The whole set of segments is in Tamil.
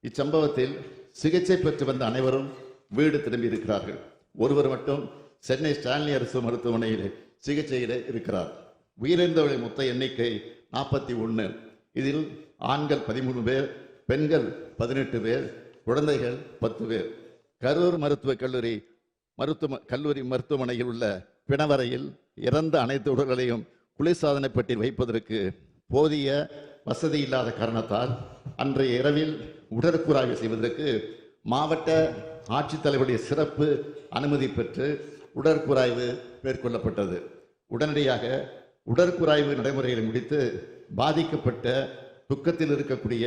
இச்சம்பவத்தில் சிகிச்சை பெற்று வந்த அனைவரும் வீடு திரும்பி இருக்கிறார்கள். ஒருவர் மட்டும் சென்னை ஸ்டான்லி அரசு மருத்துவமனையில் சிகிச்சையில இருக்கிறார். உயிரிழந்தவர்களின் மொத்த எண்ணிக்கை 41. இதில் ஆண்கள் 13 பேர், பெண்கள் 18 பேர், குழந்தைகள் 10 பேர். கரூர் மருத்துவக் கல்லூரி மருத்துவமனையில் உள்ள பிணவரையில் இறந்த அனைத்து உடல்களையும் குளிர்சாதனை பெட்டியில் வைப்பதற்கு போதிய வசதி இல்லாத காரணத்தால் அன்றைய இரவில் உடற்கூறாய்வு செய்வதற்கு மாவட்ட ஆட்சித்தலைவருடைய சிறப்பு அனுமதி பெற்று உடற்கூறாய்வு மேற்கொள்ளப்பட்டது. உடனடியாக உடற்கூறாய்வு நடைமுறைகளை முடித்து பாதிக்கப்பட்ட துக்கத்தில் இருக்கக்கூடிய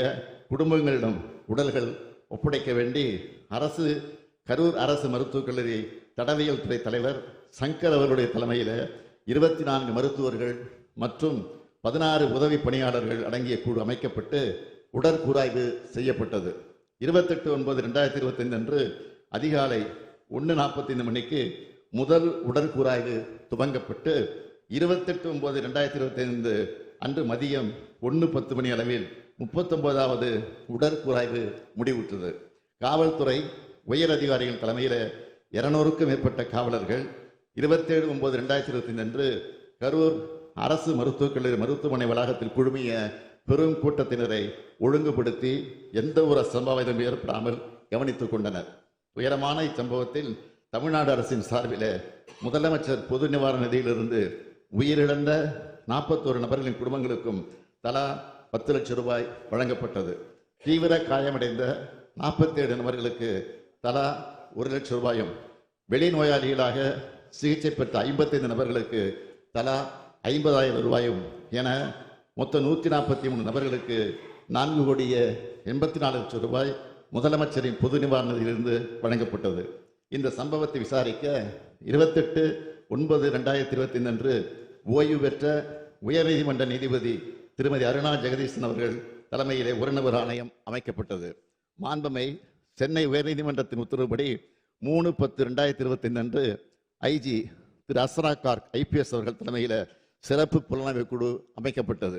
குடும்பங்களிடம் உடல்கள் ஒப்படைக்க வேண்டி கரூர் அரசு மருத்துவக் கல்லூரி தடவியல் துறை தலைவர் சங்கர் அவர்களுடைய தலைமையில் 24 மருத்துவர்கள் மற்றும் 16 உதவி பணியாளர்கள் அடங்கிய குழு அமைக்கப்பட்டு உடற்கூறாய்வு செய்யப்பட்டது. 28/9/2025 அன்று அதிகாலை 1:45 மணிக்கு முதல் உடற்கூறாய்வு துவங்கப்பட்டு 28/9/2025 அன்று மதியம் 1:10 மணி அளவில் 39வது உடற்கூறாய்வு முடிவுற்றது. காவல்துறை உயர் அதிகாரிகள் தலைமையில் 200க்கும் மேற்பட்ட காவலர்கள் 27/9/2025 அன்று கரூர் அரசு மருத்துவக் கல்லூரி மருத்துவமனை வளாகத்தில் குழுமிய பெரும் கூட்டத்தினரை ஒழுங்குபடுத்தி எந்த ஒரு அசம்பாவிதம் ஏற்படாமல் கவனித்துக் கொண்டனர். துயரமான இச்சம்பவத்தில் தமிழ்நாடு அரசின் சார்பில் முதலமைச்சர் பொது நிவாரண நிதியிலிருந்து உயிரிழந்த 41 நபர்களின் குடும்பங்களுக்கும் தலா 10 லட்சம் ரூபாய் வழங்கப்பட்டது. தீவிர காயமடைந்த 47 நபர்களுக்கு தலா 1 லட்சம் ரூபாயும், வெளிநோயாளிகளாக சிகிச்சை பெற்ற 55 நபர்களுக்கு தலா 50,000 ரூபாயும் என மொத்தம் 143 நபர்களுக்கு 4,84 லட்சம் ரூபாய் முதலமைச்சரின் பொது நிவாரணத்திலிருந்து வழங்கப்பட்டது. இந்த சம்பவத்தை விசாரிக்க 28/9/2025 அன்று ஓய்வு பெற்ற உயர்நீதிமன்ற நீதிபதி திருமதி அருணா ஜெகதீசன் அவர்கள் தலைமையிலே ஒரு நபர் ஆணையம் அமைக்கப்பட்டது. மாண்புமை சென்னை உயர்நீதிமன்றத்தின் உத்தரவுப்படி 3/10/2025 அன்று ஐஜி திரு அஸ்ரா கார்க் IPS அவர்கள் தலைமையில் சிறப்பு புலனாய்வு குழு அமைக்கப்பட்டது.